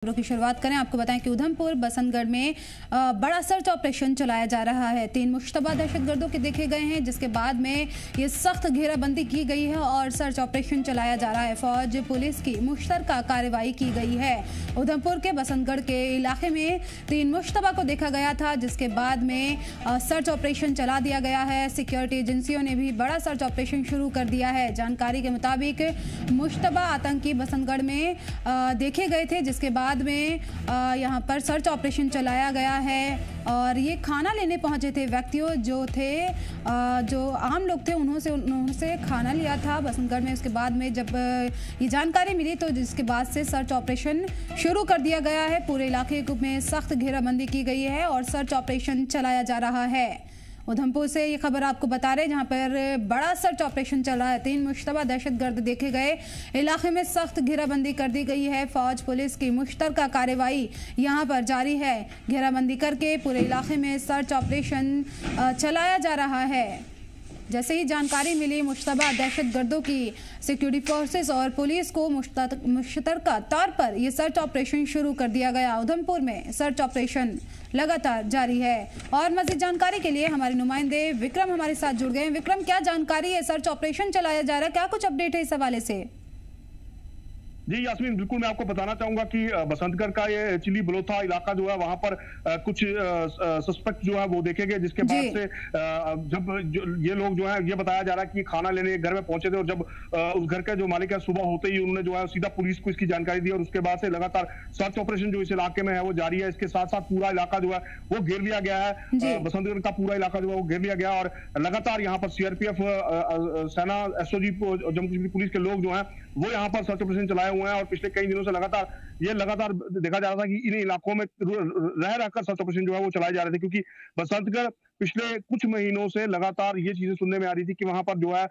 खबरों की शुरुआत करें। आपको बताएं कि उधमपुर बसंतगढ़ में बड़ा सर्च ऑपरेशन चलाया जा रहा है। 3 मुश्तबा दहशतगर्दों के देखे गए हैं, जिसके बाद में ये सख्त घेराबंदी की गई है और सर्च ऑपरेशन चलाया जा रहा है। फौज पुलिस की मुश्तरका कार्रवाई की गई है। उधमपुर के बसंतगढ़ के इलाके में 3 मुश्तबा को देखा गया था, जिसके बाद में सर्च ऑपरेशन चला दिया गया है। सिक्योरिटी एजेंसियों ने भी बड़ा सर्च ऑपरेशन शुरू कर दिया है। जानकारी के मुताबिक मुश्तबा आतंकी बसंतगढ़ में देखे गए थे, जिसके बाद में यहाँ पर सर्च ऑपरेशन चलाया गया है और ये खाना लेने पहुंचे थे व्यक्तियों जो आम लोग थे, उन्होंने खाना लिया था बसंतगढ़ में। उसके बाद में जब ये जानकारी मिली तो जिसके बाद से सर्च ऑपरेशन शुरू कर दिया गया है। पूरे इलाके में सख्त घेराबंदी की गई है और सर्च ऑपरेशन चलाया जा रहा है। उधमपुर से ये खबर आपको बता रहे, जहां पर बड़ा सर्च ऑपरेशन चल रहा है। 3 मुश्तबा दहशतगर्द देखे गए। इलाके में सख्त घेराबंदी कर दी गई है। फौज पुलिस की मुश्तरका कार्रवाई यहां पर जारी है। घेराबंदी करके पूरे इलाके में सर्च ऑपरेशन चलाया जा रहा है। जैसे ही जानकारी मिली मुश्तबा दहशतगर्दों की, सिक्योरिटी फोर्सेस और पुलिस को मुश्तरका तौर पर यह सर्च ऑपरेशन शुरू कर दिया गया। उधमपुर में सर्च ऑपरेशन लगातार जारी है और मजीद जानकारी के लिए हमारे नुमाइंदे विक्रम हमारे साथ जुड़ गए हैं। विक्रम, क्या जानकारी है? सर्च ऑपरेशन चलाया जा रहा है, क्या कुछ अपडेट है इस हवाले से? जी यास्मीन, बिल्कुल मैं आपको बताना चाहूंगा कि बसंतगढ़ का ये चिली बलोथा इलाका जो है, वहां पर कुछ सस्पेक्ट जो है वो देखे गए, जिसके बाद से जब ये लोग जो है, ये बताया जा रहा है कि खाना लेने घर में पहुंचे थे और जब उस घर का जो मालिक है, सुबह होते ही उन्होंने जो है सीधा पुलिस को इसकी जानकारी दी और उसके बाद से लगातार सर्च ऑपरेशन जो इस इलाके में है वो जारी है। इसके साथ साथ पूरा इलाका जो है वो घेर लिया गया है। बसंतगढ़ का पूरा इलाका जो है वो घेर लिया गया और लगातार यहाँ पर सीआरपीएफ, सेना, एसओजी, जम्मू कश्मीर पुलिस के लोग जो है वो यहाँ पर सर्च ऑपरेशन चलाए हुए हैं। और पिछले कई दिनों से लगातार देखा जा रहा था कि इन इलाकों में रहकर सर्च ऑपरेशन जो है वो चलाए जा रहे थे, क्योंकि बसंतगढ़ पिछले कुछ महीनों से लगातार ये चीजें सुनने में आ रही थी कि वहां पर जो है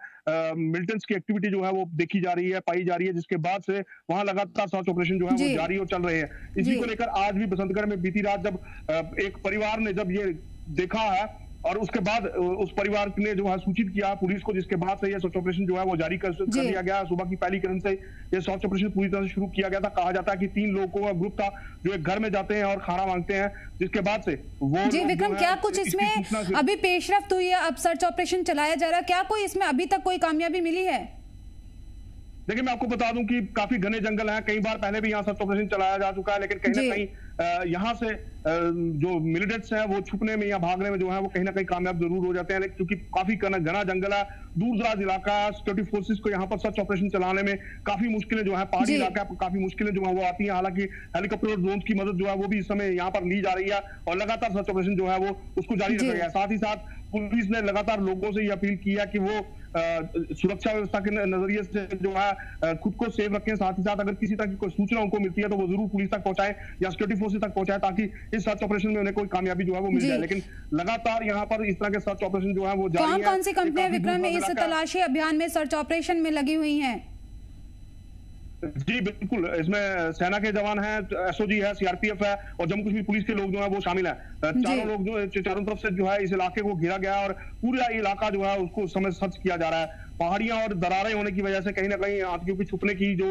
मिलिटेंट्स की एक्टिविटी जो है वो देखी जा रही है, पाई जा रही है, जिसके बाद से वहां लगातार सर्च ऑपरेशन जो है वो जारी और चल रहे हैं। इसी को लेकर आज भी बसंतगढ़ में बीती रात जब एक परिवार ने जब ये देखा है और उसके बाद उस परिवार ने जो है सूचित किया पुलिस को, जिसके बाद से यह सर्च ऑपरेशन जो है वो जारी कर दिया गया। सुबह की पहली किरण से यह सर्च ऑपरेशन पूरी तरह से शुरू किया गया था। कहा जाता है कि 3 लोगों का ग्रुप था जो एक घर में जाते हैं और खाना मांगते हैं, जिसके बाद से वो जी विक्रम, क्या कुछ इसमें अभी पेशरफ्त हुई है? अब सर्च ऑपरेशन चलाया जा रहा है, क्या कोई इसमें अभी तक कोई कामयाबी मिली है? देखिए, मैं आपको बता दूं कि काफी घने जंगल हैं। कई बार पहले भी यहाँ सर्च ऑपरेशन चलाया जा चुका है, लेकिन कहीं ना कहीं यहाँ से जो मिलिटेंट्स हैं वो छुपने में या भागने में जो है वो कहीं ना कहीं कामयाब जरूर हो जाते हैं, क्योंकि काफी घना जंगल है, दूर दराज इलाका है। सिक्योरिटी फोर्सेस को यहाँ पर सर्च ऑपरेशन चलाने में काफी मुश्किलें जो है, पहाड़ी इलाका है, काफी मुश्किलें जो है वो आती हैं। हालांकि हेलीकॉप्टर और ड्रोन की मदद जो है वो भी इस समय यहाँ पर ली जा रही है और लगातार सर्च ऑपरेशन जो है वो उसको जारी रखा गया है। साथ ही साथ पुलिस ने लगातार लोगों से ये अपील की है कि वो सुरक्षा व्यवस्था के नजरिए से जो है खुद को सेफ रखें। साथ ही साथ अगर किसी तरह की कोई सूचना उनको मिलती है तो वो जरूर पुलिस तक पहुंचाएं या सिक्योरिटी फोर्सेस तक पहुंचाएं, ताकि इस सर्च ऑपरेशन में उन्हें कोई कामयाबी जो है वो मिल जाए। लेकिन लगातार यहाँ पर इस तरह के सर्च ऑपरेशन जो है वो जारी है। कौन सी कंपनियां विक्रम इस तलाशी अभियान में सर्च ऑपरेशन में लगी हुई हैं? जी बिल्कुल, इसमें सेना के जवान हैं, एसओजी है, सीआरपीएफ है और जम्मू कश्मीर पुलिस के लोग जो है वो शामिल हैं। चारों लोग जो चारों तरफ से जो है इस इलाके को घेरा गया और पूरा इलाका जो है उसको उस समय सर्च किया जा रहा है। पहाड़ियां और दरारें होने की वजह से कहीं ना कहीं आतंकियों के छुपने की जो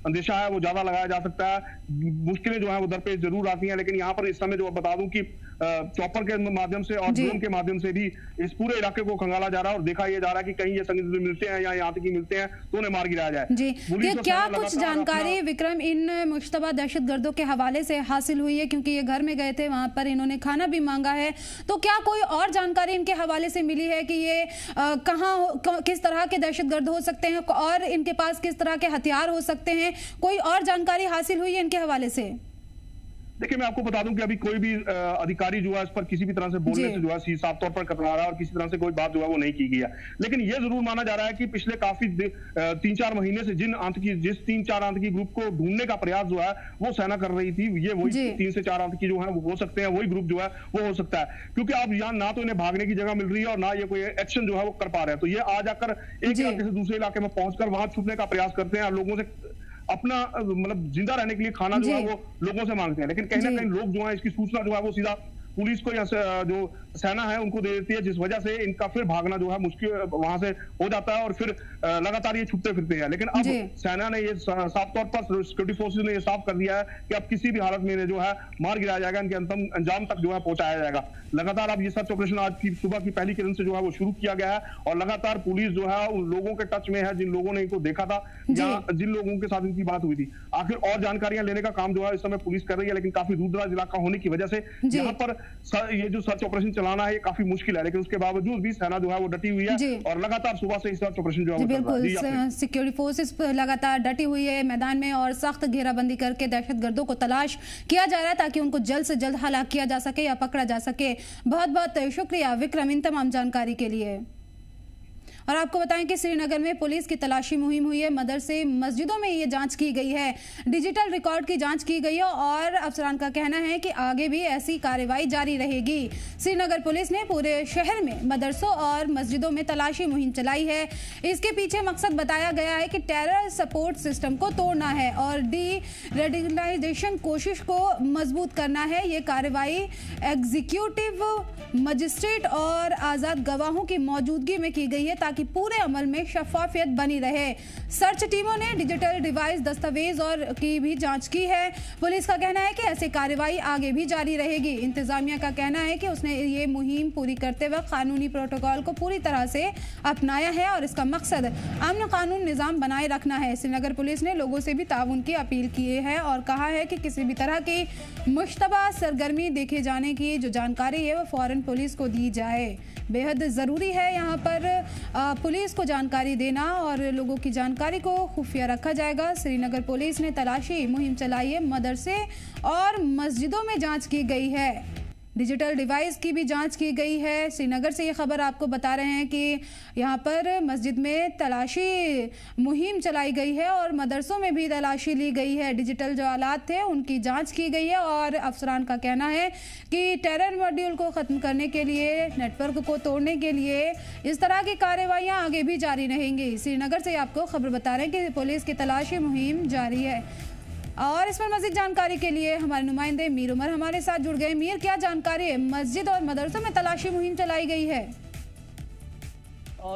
अंदेशा है वो ज्यादा लगाया जा सकता है। मुश्किलें जो है वो दरपेश जरूर आती हैं, लेकिन यहाँ पर इस समय जो बता दूं कि चॉपर के माध्यम से और ड्रोन के माध्यम से भी इस पूरे इलाके को खंगाला जा रहा है और देखा यह जा रहा है कि कहीं ये संदिग्ध मिलते हैं या आतंकी मिलते हैं तो उन्हें मार गिराया जाए। जी, क्या कुछ जानकारी विक्रम इन मुश्तबा दहशतगर्दों के हवाले से हासिल हुई है? क्योंकि ये घर में गए थे, वहां पर इन्होंने खाना भी मांगा है, तो क्या कोई और जानकारी इनके हवाले से मिली है कि ये कहाँ किस तरह के दहशतगर्द हो सकते हैं और इनके पास किस तरह के हथियार हो सकते हैं? कोई और जानकारी हासिल हुई है इनके हवाले से? देखिए, मैं आपको बता दूं कि अभी कोई भी अधिकारी जो है इस पर किसी भी तरह से बोलने से जो है साफ तौर पर कतरा रहा है और किसी तरह से कोई बात जो है वो नहीं की गई है। लेकिन ये जरूर माना जा रहा है कि पिछले काफी 3-4 महीने से जिस 3-4 आतंकी ग्रुप को ढूंढने का प्रयास जो है वो सेना कर रही थी, ये वही 3 से 4 आतंकी जो है वो हो सकते हैं, वही ग्रुप जो है वो हो सकता है, क्योंकि अब यहाँ ना तो इन्हें भागने की जगह मिल रही है और ना ये कोई एक्शन जो है वो कर पा रहे हैं। तो ये आ जाकर एक इलाके से दूसरे इलाके में पहुंचकर वहां छुपने का प्रयास करते हैं और लोगों से अपना मतलब जिंदा रहने के लिए खाना जो है वो लोगों से मांगते हैं। लेकिन कहीं ना कहीं लोग जो है इसकी सूचना जो है वो सीधा पुलिस को या जो सेना है उनको दे देती है, जिस वजह से इनका फिर भागना जो है मुश्किल वहां से हो जाता है और फिर लगातार ये छुपते फिरते हैं। लेकिन अब सेना ने ये साफ तौर पर, सिक्योरिटी फोर्सेज ने ये साफ कर दिया है कि अब किसी भी हालत में जो है मार गिराया जाएगा, इनके अंतिम अंजाम तक जो है पहुंचाया जाएगा। लगातार अब ये सर्च ऑपरेशन आज की सुबह की पहली किरण से जो है वो शुरू किया गया है और लगातार पुलिस जो है उन लोगों के टच में है जिन लोगों ने इनको देखा था या जिन लोगों के साथ इनकी बात हुई थी। आखिर और जानकारियां लेने का काम जो है इस समय पुलिस कर रही है, लेकिन काफी दूर-दराज इलाका होने की वजह से यहाँ पर ये जो सर्च ऑपरेशन चलाना है ये काफी मुश्किल है, लेकिन उसके बावजूद भी सेना जो है वो डटी हुई है और लगातार सुबह से सर्च ऑपरेशन जो है बिल्कुल सिक्योरिटी फोर्सेस लगातार डटी हुई है मैदान में और सख्त घेराबंदी करके दहशतगर्दों को तलाश किया जा रहा है ताकि उनको जल्द से जल्द हलाक किया जा सके या पकड़ा जा सके। बहुत बहुत शुक्रिया विक्रम इन तमाम जानकारी के लिए। और आपको बताएं कि श्रीनगर में पुलिस की तलाशी मुहिम हुई है, मदरसे मस्जिदों में ये जांच की गई है, डिजिटल रिकॉर्ड की जांच की गई है और अफसरान का कहना है कि आगे भी ऐसी कार्रवाई जारी रहेगी। श्रीनगर पुलिस ने पूरे शहर में मदरसों और मस्जिदों में तलाशी मुहिम चलाई है। इसके पीछे मकसद बताया गया है कि टेरर सपोर्ट सिस्टम को तोड़ना है और डी रेडिकलाइजेशन कोशिश को मजबूत करना है। ये कार्रवाई एग्जीक्यूटिव मजिस्ट्रेट और आज़ाद गवाहों की मौजूदगी में की गई है ताकि पूरे अमल में शफाफियत बनी रहे। सर्च टीमों ने डिजिटल डिवाइस दस्तावेज और की भी जांच की है। पुलिस का कहना है कि ऐसी कार्रवाई आगे भी जारी रहेगी। इंतजामिया का कहना है कि उसने ये मुहिम पूरी करते वक्त कानूनी प्रोटोकॉल को पूरी तरह से अपनाया है और इसका मकसद अमन कानून निज़ाम बनाए रखना है। श्रीनगर पुलिस ने लोगों से भी ताउन की अपील की है और कहा है कि किसी भी तरह की मुश्तबा सरगर्मी देखे जाने की जो जानकारी है वो फौरन पुलिस को दी जाए। बेहद ज़रूरी है यहाँ पर पुलिस को जानकारी देना और लोगों की जानकारी को खुफिया रखा जाएगा। श्रीनगर पुलिस ने तलाशी मुहिम चलाई है, मदरसे और मस्जिदों में जांच की गई है, डिजिटल डिवाइस की भी जांच की गई है। श्रीनगर से ये खबर आपको बता रहे हैं कि यहाँ पर मस्जिद में तलाशी मुहिम चलाई गई है और मदरसों में भी तलाशी ली गई है। डिजिटल जो आलात थे उनकी जांच की गई है और अफसरान का कहना है कि टेरर मॉड्यूल को ख़त्म करने के लिए, नेटवर्क को तोड़ने के लिए इस तरह की कार्रवाइयाँ आगे भी जारी रहेंगी। श्रीनगर से आपको खबर बता रहे हैं कि पुलिस की तलाशी मुहिम जारी है और इस पर मज़ीद जानकारी के लिए हमारे नुमाइंदे मीर उमर हमारे साथ जुड़ गए। मीर, क्या जानकारी है? मस्जिद और मदरसों में तलाशी मुहिम चलाई गई है।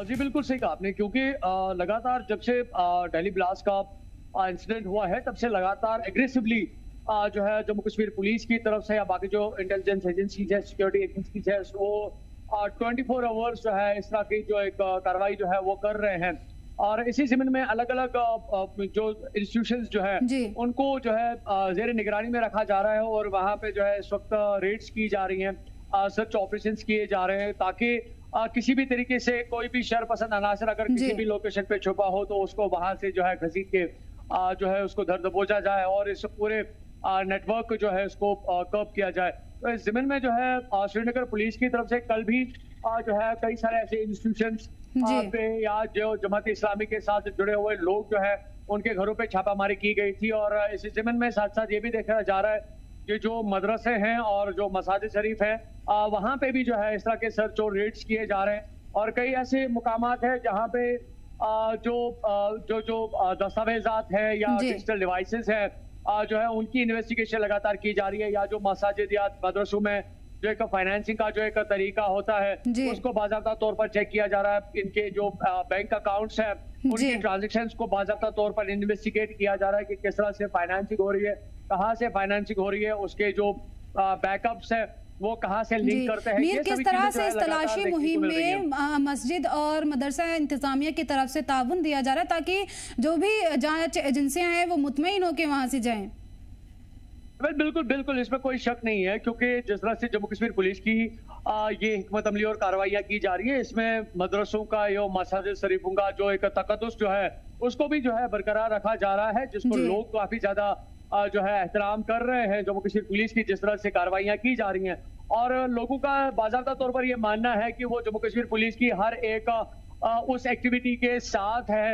जी बिल्कुल सही कहा आपने, क्योंकि लगातार जब से दिल्ली ब्लास्ट का इंसिडेंट हुआ है तब से लगातार एग्रेसिवली जो है जम्मू कश्मीर पुलिस की तरफ से या बाकी जो इंटेलिजेंस एजेंसीज है, सिक्योरिटी एजेंसीज है, वो 24 आवर्स जो है इस तरह की जो एक कार्रवाई जो है वो कर रहे हैं। और इसी ज़मीन में अलग अलग जो इंस्टीट्यूशंस जो है उनको जो है जेर निगरानी में रखा जा रहा है और वहाँ पे जो है इस वक्त रेड्स की जा रही हैं, सर्च ऑपरेशंस किए जा रहे हैं ताकि किसी भी तरीके से कोई भी शरपसंद अनासर अगर किसी भी लोकेशन पे छुपा हो तो उसको वहाँ से जो है घसीट के जो है उसको धर दबोचा जाए और इस पूरे नेटवर्क जो है उसको कर्ब किया जाए। तो इस ज़मीन में जो है श्रीनगर पुलिस की तरफ से कल भी जो है कई सारे ऐसे इंस्टीट्यूशंस पे या जो जमात इस्लामी के साथ जुड़े हुए लोग जो है उनके घरों पे छापामारी की गई थी। और इस ज़मीन में साथ साथ ये भी देखा जा रहा है कि जो मदरसे हैं और जो मसाजिद शरीफ है वहाँ पे भी जो है इस तरह के सर्च और रेड्स किए जा रहे हैं। और कई ऐसे मुकामात है जहाँ पे जो दस्तावेजात है या डिजिटल डिवाइसेस है जो है उनकी इन्वेस्टिगेशन लगातार की जा रही है, या जो मसाजिद या मदरसों में जो एक फाइनेंसिंग का जो एक तरीका होता है उसको बाज़ाब्ता तौर पर चेक किया जा रहा है। इनके जो बैंक अकाउंट्स हैं उनकी ट्रांजैक्शंस को बाज़ाब्ता तौर पर इन्वेस्टिगेट किया जा रहा है कि किस तरह से फाइनेंसिंग हो रही है, कहाँ से फाइनेंसिंग हो रही है, उसके जो बैकअप्स है वो कहाँ से लिंक करते हैं। मीर, किस तरह से इस तलाशी मुहिम में मस्जिद और मदरसा इंतजामिया की तरफ से ताउन दिया जा रहा है ताकि जो भी जांच एजेंसियां हैं वो मुतमईन होकर वहां से जाएं? बिल्कुल बिल्कुल, इसमें कोई शक नहीं है, क्योंकि जिस तरह से जम्मू कश्मीर पुलिस की ये हिकमत अमली और कार्रवाइयाँ की जा रही है इसमें मदरसों का या मसाजिद शरीफों का जो एक तकद्दुस जो है उसको भी जो है बरकरार रखा जा रहा है, जिसको लोग काफी ज्यादा जो है एहतराम कर रहे हैं जम्मू कश्मीर पुलिस की जिस तरह से कार्रवाइयाँ की जा रही हैं। और लोगों का बाज़ाब्ता तौर पर यह मानना है कि वो जम्मू कश्मीर पुलिस की हर एक उस एक्टिविटी के साथ है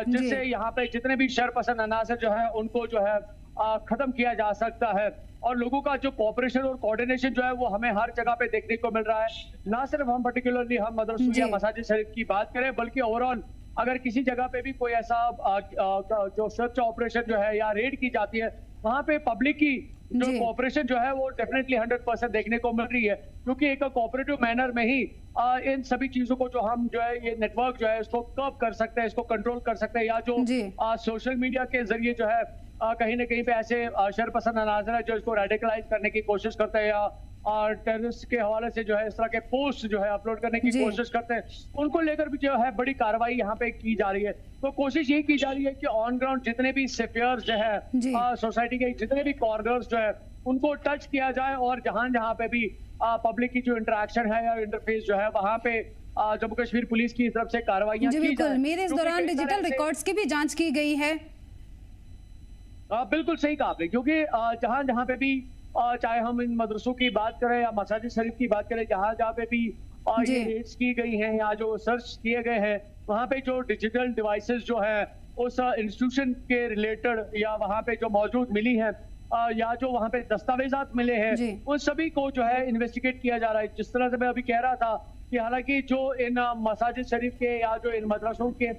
जिससे यहाँ पे जितने भी शरपसंद अनासर जो है उनको जो है खत्म किया जा सकता है। और लोगों का जो कोऑपरेशन और कोऑर्डिनेशन जो है वो हमें हर जगह पे देखने को मिल रहा है। ना सिर्फ हम पर्टिकुलरली हम मदरसों या मसाजिद शरीफ की बात करें बल्कि ओवरऑल अगर किसी जगह पे भी कोई ऐसा जो सर्च ऑपरेशन जो है या रेड की जाती है वहां पे पब्लिक की जो कोऑपरेशन जो है वो डेफिनेटली 100% देखने को मिल रही है, क्योंकि एक कोऑपरेटिव मैनर में ही इन सभी चीजों को जो हम जो है ये नेटवर्क जो है इसको कर्ब कर सकते हैं, इसको कंट्रोल कर सकते हैं, या जो सोशल मीडिया के जरिए जो है कहीं ना कहीं पे ऐसे शरपसंद अनाजर है जो इसको रेडिकलाइज करने की कोशिश करते हैं, या टेररिस्ट के हवाले से जो है इस तरह के पोस्ट जो है अपलोड करने की कोशिश करते हैं, उनको लेकर भी जो है बड़ी कार्रवाई यहाँ पे की जा रही है। तो कोशिश यही की जा रही है कि ऑन ग्राउंड जितने भी सेफियर्स जो है सोसाइटी के जितने भी कॉर्नर्स जो है उनको टच किया जाए, और जहां जहां पे भी पब्लिक की जो इंटरेक्शन है या इंटरफेस जो है वहां पे जम्मू कश्मीर पुलिस की तरफ से कार्रवाइयां की जाए। मेरे इस दौरान डिजिटल रिकॉर्ड्स की भी जांच की गई है। बिल्कुल सही कहा आपने, क्योंकि जहां जहां पे भी चाहे हम इन मदरसों की बात करें या मसाजिद शरीफ की बात करें, जहां जहां पे भी ये रेड्स की गई हैं या जो सर्च किए गए हैं, वहां पे जो डिजिटल डिवाइसेस जो है उस इंस्टीट्यूशन के रिलेटेड या वहां पे जो मौजूद मिली है या जो वहां पे दस्तावेजात मिले हैं, उन सभी को जो है इन्वेस्टिगेट किया जा रहा है। जिस तरह से मैं अभी कह रहा था कि हालांकि जो इन मसाजिद शरीफ के या जो इन मदरसों के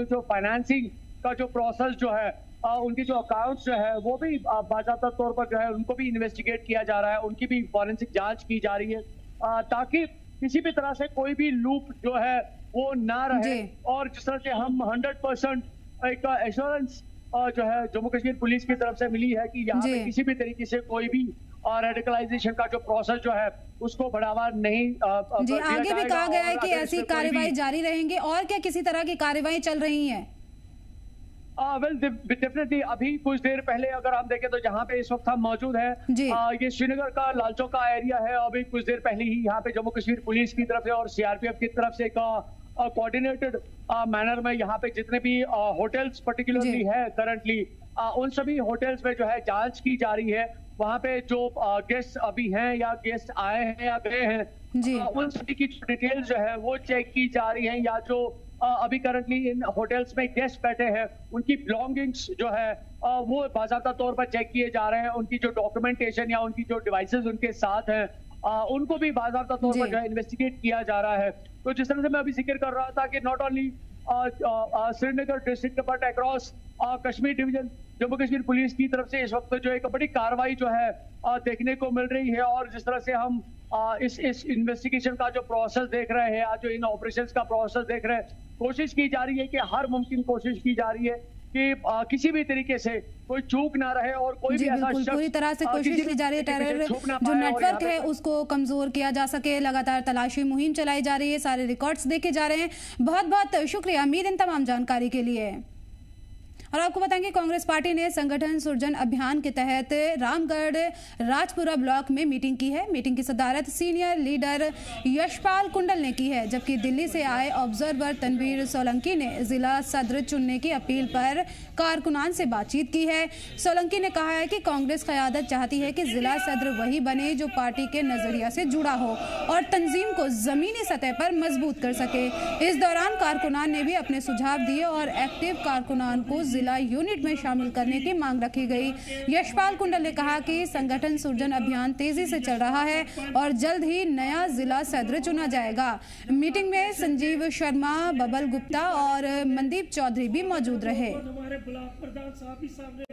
जो फाइनेंसिंग का जो प्रोसेस जो है उनकी जो अकाउंट्स जो है वो भी बाकायदा तौर पर जो है उनको भी इन्वेस्टिगेट किया जा रहा है, उनकी भी फॉरेंसिक जांच की जा रही है, ताकि किसी भी तरह से कोई भी लूप जो है वो ना रहे। और जिस तरह से हम 100% एक एश्योरेंस जो है जम्मू कश्मीर पुलिस की तरफ से मिली है कि यहाँ पे किसी भी तरीके से कोई भी रेडिकलाइजेशन का जो प्रोसेस जो है उसको बढ़ावा नहीं आगे भी कहा गया है कि ऐसी कार्रवाई जारी रहेंगी। और क्या किसी तरह की कार्रवाई चल रही है? वेल डेफिनेटली अभी कुछ देर पहले अगर हम देखें तो जहाँ पे इस वक्त हम मौजूद हैं ये श्रीनगर का लालचौक का एरिया है। अभी कुछ देर पहले ही यहाँ पे जम्मू कश्मीर पुलिस की तरफ से और सीआरपीएफ की तरफ से एक कोऑर्डिनेटेड मैनर में यहाँ पे जितने भी होटल्स पर्टिकुलरली है करंटली उन सभी होटल्स में जो है जांच की जा रही है। वहाँ पे जो गेस्ट अभी हैं या गेस्ट आए हैं या गए हैं उन सभी की डिटेल्स जो है वो चेक की जा रही है, या जो अभी करंटली इन होटल्स में गेस्ट बैठे हैं उनकी बिलोंगिंग्स जो है वो बाकायदा तौर पर चेक किए जा रहे हैं। उनकी जो डॉक्यूमेंटेशन या उनकी जो डिवाइसेस उनके साथ हैं उनको भी बाकायदा तौर पर जो है इन्वेस्टिगेट किया जा रहा है। तो जिस तरह से मैं अभी जिक्र कर रहा था कि not only Srinagar district but across Kashmir division Jammu Kashmir police की तरफ से इस वक्त जो एक बड़ी कार्रवाई जो है देखने को मिल रही है। और जिस तरह से हम इस इन्वेस्टिगेशन का जो प्रोसेस देख रहे हैं, आज जो इन ऑपरेशंस का प्रोसेस देख रहे हैं, कोशिश की जा रही है कि हर मुमकिन कोशिश की जा रही है कि किसी भी तरीके से कोई चूक ना रहे और कोई भी ऐसा पूरी तरह से कोशिश की जा रही है टेरर जो नेटवर्क है उसको कमजोर किया जा सके। लगातार तलाशी मुहिम चलाई जा रही है, सारे रिकॉर्ड्स देखे जा रहे हैं। बहुत बहुत शुक्रिया अमीर इन तमाम जानकारी के लिए। और आपको बताएंगे कांग्रेस पार्टी ने संगठन सृजन अभियान के तहत रामगढ़ राजपुरा ब्लॉक में मीटिंग की है। मीटिंग की सदारत सीनियर लीडर यशपाल कुंडल ने की है, जबकि दिल्ली से आए ऑब्जर्वर तनवीर सोलंकी ने जिला सदर चुनने की अपील पर कारकुनान से बातचीत की है। सोलंकी ने कहा है कि कांग्रेस क़यादत चाहती है कि जिला सदर वही बने जो पार्टी के नजरिया से जुड़ा हो और तंजीम को जमीनी सतह पर मजबूत कर सके। इस दौरान कारकुनान ने भी अपने सुझाव दिए और एक्टिव कारकुनान को जिला यूनिट में शामिल करने की मांग रखी गई। यशपाल कुंडल ने कहा कि संगठन सृजन अभियान तेजी से चल रहा है और जल्द ही नया जिला सदर चुना जाएगा। मीटिंग में संजीव शर्मा, बबल गुप्ता और मनदीप चौधरी भी मौजूद रहे।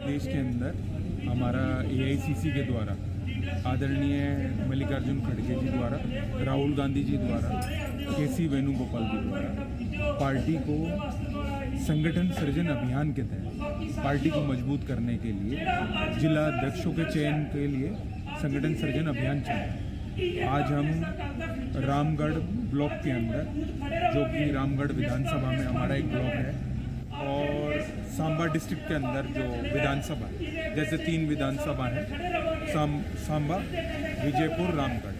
देश के अंदर हमारा AICC के द्वारा आदरणीय मल्लिकार्जुन खड़गे जी द्वारा, राहुल गांधी जी द्वारा, KC वेणुगोपाल जी द्वारा पार्टी को संगठन सृजन अभियान के तहत पार्टी को मजबूत करने के लिए जिला अध्यक्षों के चयन के लिए संगठन सृजन अभियान चला। आज हम रामगढ़ ब्लॉक के अंदर, जो कि रामगढ़ विधानसभा में हमारा एक ब्लॉक है, और सांबा डिस्ट्रिक्ट के अंदर जो विधानसभा है, जैसे 3 विधानसभा है, सांबा, विजयपुर, रामगढ़,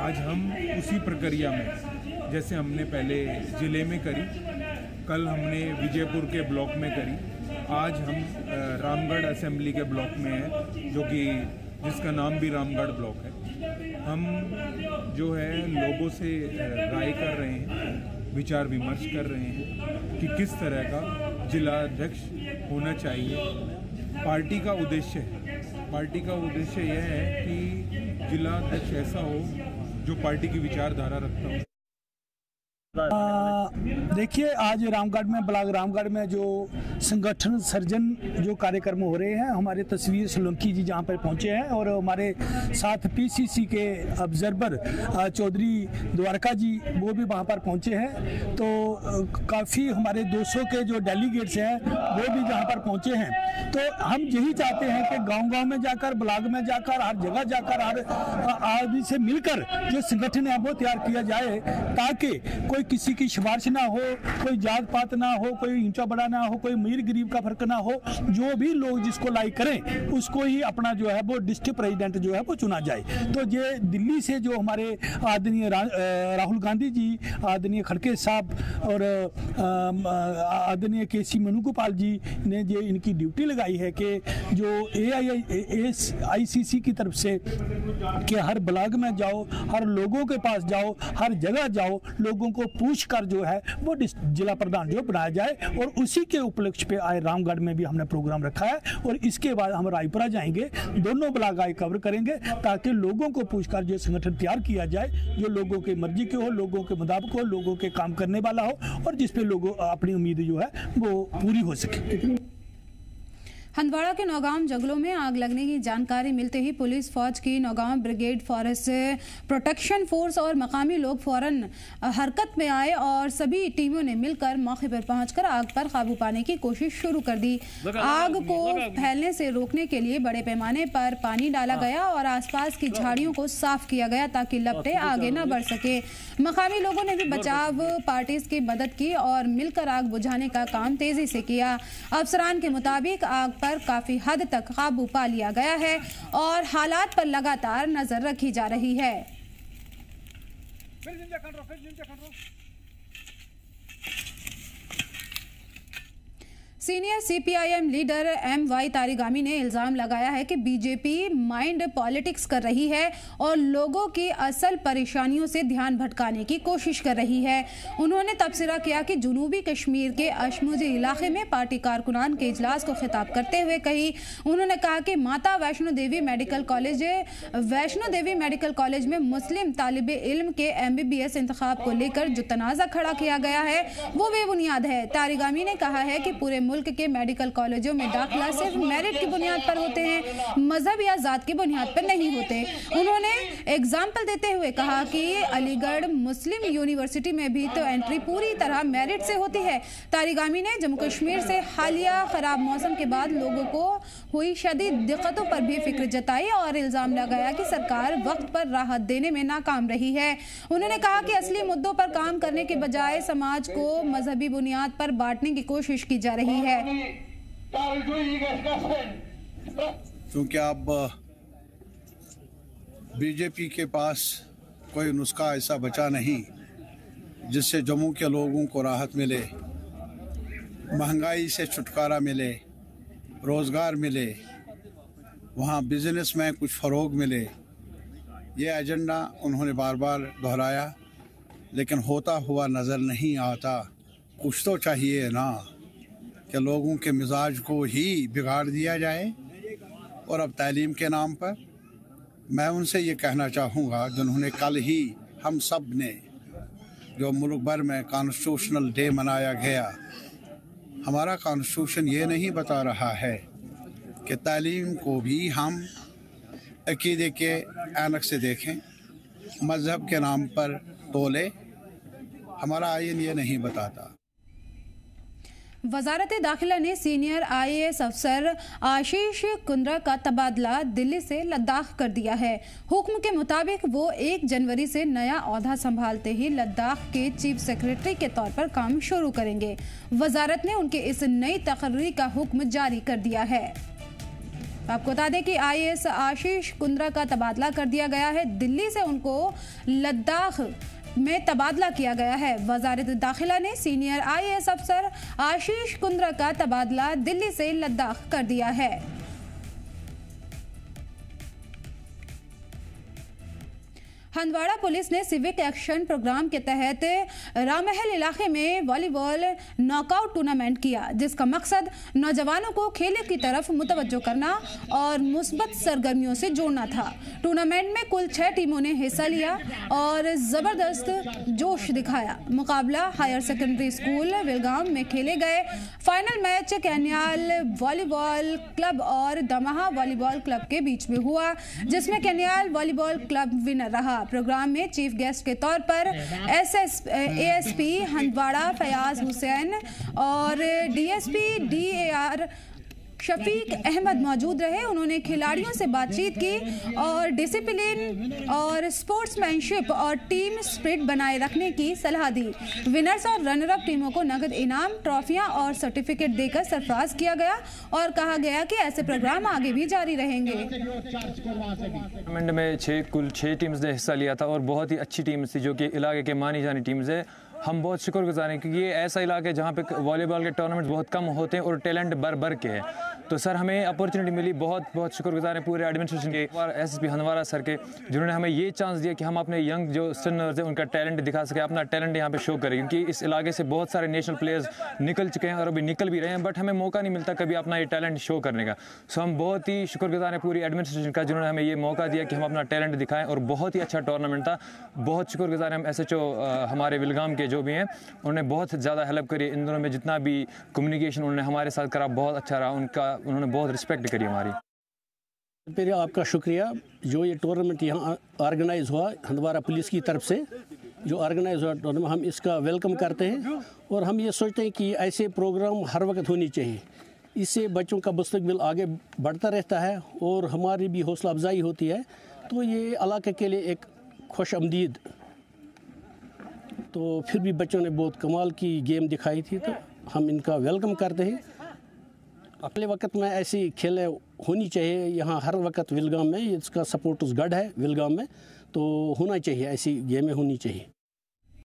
आज हम उसी प्रक्रिया में जैसे हमने पहले ज़िले में करी, कल हमने विजयपुर के ब्लॉक में करी, आज हम रामगढ़ असेंबली के ब्लॉक में हैं, जो कि जिसका नाम भी रामगढ़ ब्लॉक है। हम जो है लोगों से राय कर रहे हैं, विचार विमर्श कर रहे हैं कि किस तरह का जिला अध्यक्ष होना चाहिए। पार्टी का उद्देश्य यह है कि जिला अध्यक्ष ऐसा हो जो पार्टी की विचारधारा रखता हो। देखिए, आज रामगढ़ में, ब्लॉक रामगढ़ में जो संगठन सर्जन जो कार्यक्रम हो रहे हैं, हमारे तस्वीर सोलंकी जी जहां पर पहुंचे हैं और हमारे साथ पीसीसी के ऑब्जर्वर चौधरी द्वारका जी वो भी वहां पर पहुंचे हैं। तो काफ़ी हमारे 200 के जो डेलीगेट्स हैं वो भी जहां पर पहुंचे हैं। तो हम यही चाहते हैं कि गांव-गांव में जाकर, ब्लॉक में जाकर, हर जगह जाकर, हर आदमी से मिलकर जो संगठन है वो तैयार किया जाए, ताकि कोई किसी की सिफारिश ना हो, कोई जात पात ना हो, कोई ऊंचा बड़ा ना हो, कोई अमीर गरीब का फर्क ना हो। जो भी लोग जिसको लाइक करें उसको ही अपना जो है वो डिस्ट्रिक्ट प्रेसिडेंट जो है वो चुना जाए। तो ये दिल्ली से जो हमारे आदरणीय राहुल गांधी जी, आदरणीय खड़गे साहब और आदरणीय केसी वेणुगोपाल जी ने जो इनकी ड्यूटी लगाई है कि जो AICC की तरफ से कि हर ब्लॉक में जाओ, हर लोगों के पास जाओ, हर जगह जाओ, लोगों को पूछ कर जो है वो जिला प्रधान जो बनाया जाए। और उसी के उपलक्ष्य पे आए रामगढ़ में भी हमने प्रोग्राम रखा है और इसके बाद हम रायपुरा जाएंगे, दोनों ब्लॉक आए कवर करेंगे, ताकि लोगों को पूछकर जो संगठन तैयार किया जाए जो लोगों की मर्जी के हो, लोगों के मुताबिक हो, लोगों के काम करने वाला हो और जिसपे लोगों अपनी उम्मीद जो है वो पूरी हो सके। हंदवाड़ा के नौगांव जंगलों में आग लगने की जानकारी मिलते ही पुलिस फौज की Naugaon brigade, forest protection force और मकामी लोग फौरन हरकत में आए और सभी टीमों ने मिलकर मौके पर पहुंचकर आग पर काबू पाने की कोशिश शुरू कर दी। आग को फैलने से रोकने के लिए बड़े पैमाने पर पानी डाला गया और आसपास की झाड़ियों को साफ किया गया ताकि लपटें आगे न बढ़ सके। मकामी लोगों ने भी बचाव पार्टीज की मदद की और मिलकर आग बुझाने का काम तेजी से किया। अफसरान के मुताबिक आग पर काफी हद तक काबू पा लिया गया है और हालात पर लगातार नजर रखी जा रही है। Senior CPIM leader MY Tarigami ने इल्जाम लगाया है कि बीजेपी माइंड पॉलिटिक्स कर रही है और लोगों की असल परेशानियों से ध्यान भटकाने की कोशिश कर रही है। उन्होंने तबसरा किया कि जनूबी कश्मीर के अशमुजी इलाके में पार्टी कारकुनान के इजलास को खिताब करते हुए उन्होंने कहा कि माता वैष्णो देवी मेडिकल कॉलेज में मुस्लिम तालिबे इल्म के MBBS इंतखाब को लेकर जो तनाज़ा खड़ा किया गया है वो बेबुनियाद है। तारिगामी ने कहा है कि पूरे मुल्क के मेडिकल कॉलेजों में दाखिला सिर्फ मेरिट की बुनियाद पर होते हैं, मजहब या जात की बुनियाद पर नहीं होते। उन्होंने एग्जाम्पल देते हुए कहा कि अलीगढ़ मुस्लिम यूनिवर्सिटी में भी तो एंट्री पूरी तरह मेरिट से होती है। तारिगामी ने जम्मू कश्मीर से हालिया खराब मौसम के बाद लोगों को हुई शदीद दिक्कतों पर भी फिक्र जताई और इल्जाम लगाया कि सरकार वक्त पर राहत देने में नाकाम रही है। उन्होंने कहा कि असली मुद्दों पर काम करने के बजाय समाज को मजहबी बुनियाद पर बांटने की कोशिश की जा रही है। क्योंकि अब बीजेपी के पास कोई नुस्खा ऐसा बचा नहीं जिससे जम्मू के लोगों को राहत मिले, महंगाई से छुटकारा मिले, रोज़गार मिले, वहाँ बिजनेस में कुछ फ़रोग मिले। ये एजेंडा उन्होंने बार बार दोहराया, लेकिन होता हुआ नज़र नहीं आता। कुछ तो चाहिए ना कि लोगों के मिजाज को ही बिगाड़ दिया जाए। और अब तालीम के नाम पर मैं उनसे ये कहना चाहूँगा, जिन्होंने कल ही हम सब ने जो मुल्क भर में कॉन्स्टिट्यूशनल डे मनाया गया, हमारा कॉन्स्टिट्यूशन ये नहीं बता रहा है कि तालीम को भी हम अकीदे के ऐनक से देखें, मज़हब के नाम पर तोले। हमारा आईन ये नहीं बताता। वजारत दाखिला ने सीनियर IAS अफसर आशीष कुंद्रा का तबादला दिल्ली से लद्दाख कर दिया है। हुक्म के मुताबिक वो 1 जनवरी से नया ओहदा संभालते ही लद्दाख के चीफ सेक्रेटरी के तौर पर काम शुरू करेंगे। वजारत ने उनके इस नई तकर्री का हुक्म जारी कर दिया है। आपको बता दें कि IAS आशीष कुंद्रा का तबादला कर दिया गया है। दिल्ली से उनको लद्दाख में तबादला किया गया है। वजारत दाखिला ने सीनियर IAS अफसर आशीष कुंद्रा का तबादला दिल्ली से लद्दाख कर दिया है। हंदवाड़ा पुलिस ने सिविक एक्शन प्रोग्राम के तहत राममहल इलाके में वॉलीबॉल नॉकआउट टूर्नामेंट किया, जिसका मकसद नौजवानों को खेल की तरफ मुतवज्जो करना और मुस्बत सरगर्मियों से जोड़ना था। टूर्नामेंट में कुल 6 टीमों ने हिस्सा लिया और जबरदस्त जोश दिखाया। मुकाबला हायर सेकेंडरी स्कूल विलगाम में खेले गए। फाइनल मैच कैनियाल वॉलीबॉल क्लब और दमहा वॉलीबॉल क्लब के बीच में हुआ, जिसमें कैनियाल वॉलीबॉल क्लब विनर रहा। प्रोग्राम में चीफ गेस्ट के तौर पर एएसपी हंदवाड़ा फयाज हुसैन और डीएसपी DAR शफीक अहमद मौजूद रहे। उन्होंने खिलाड़ियों से बातचीत की और डिसिप्लिन और स्पोर्ट्समैनशिप और टीम स्पिरिट बनाए रखने की सलाह दी। विनर्स और रनर अप टीमों को नगद इनाम, ट्रॉफियां और सर्टिफिकेट देकर सरफराज किया गया और कहा गया कि ऐसे प्रोग्राम आगे भी जारी रहेंगे। टूर्नामेंट में कुल 6 टीम्स ने हिस्सा लिया था और बहुत ही अच्छी टीम्स थी, जो कि इलाके के मानी जानी टीम्स है। हम बहुत शुक्रगुजार हैं क्योंकि ये ऐसा इलाका है जहाँ पे वॉलीबॉल के टूर्नामेंट बहुत कम होते हैं और टैलेंट भर के है। तो सर हमें अपॉर्चुनिटी मिली, बहुत शुक्रगुजार हैं पूरे एडमिनिस्ट्रेशन के और एसएसपी हंदवाड़ा सर के, जिन्होंने हमें ये चांस दिया कि हम अपने यंग जो स्टनर्स हैं उनका टैलेंट दिखा सके, अपना टैलेंट यहाँ पे शो करें। क्योंकि इस इलाके से बहुत सारे नेशनल प्लेयर्स निकल चुके हैं और अभी निकल भी रहे हैं, बट हमें मौका नहीं मिलता कभी अपना ये टैलेंट शो करने का। सो हम बहुत ही शुक्रगुजार हैं पूरी एडमिनिस्ट्रेशन का, जिन्होंने हमें ये मौका दिया कि हम अपना टैलेंट दिखाएं और बहुत ही अच्छा टूर्नामेंट था। बहुत शुक्रगुजार हैं हम SHO हमारे विलगाम के जो भी हैं, उन्होंने बहुत ज़्यादा हेल्प करी। इन दोनों में जितना भी कम्युनिकेशन उन्होंने हमारे साथ करा बहुत अच्छा रहा, उन्होंने बहुत रिस्पेक्ट करी हमारी। फिर आपका शुक्रिया। जो ये टूर्नामेंट यहाँ ऑर्गेनाइज हुआ हंदवाड़ा पुलिस की तरफ से, जो ऑर्गेनाइज हुआ टूर्नामेंट, हम इसका वेलकम करते हैं और हम ये सोचते हैं कि ऐसे प्रोग्राम हर वक्त होनी चाहिए। इससे बच्चों का मुस्तकबिल आगे बढ़ता रहता है और हमारी भी हौसला अफजाई होती है। तो ये इलाके के लिए एक खुश आमदीद। तो फिर भी बच्चों ने बहुत कमाल की गेम दिखाई थी, तो हम इनका वेलकम करते हैं। अगले वक्त में ऐसी खेलें होनी चाहिए यहाँ हर वक्त विलगाम में। इसका सपोर्टर्स गढ़ है विलगाम में, तो होना चाहिए, ऐसी गेमें होनी चाहिए।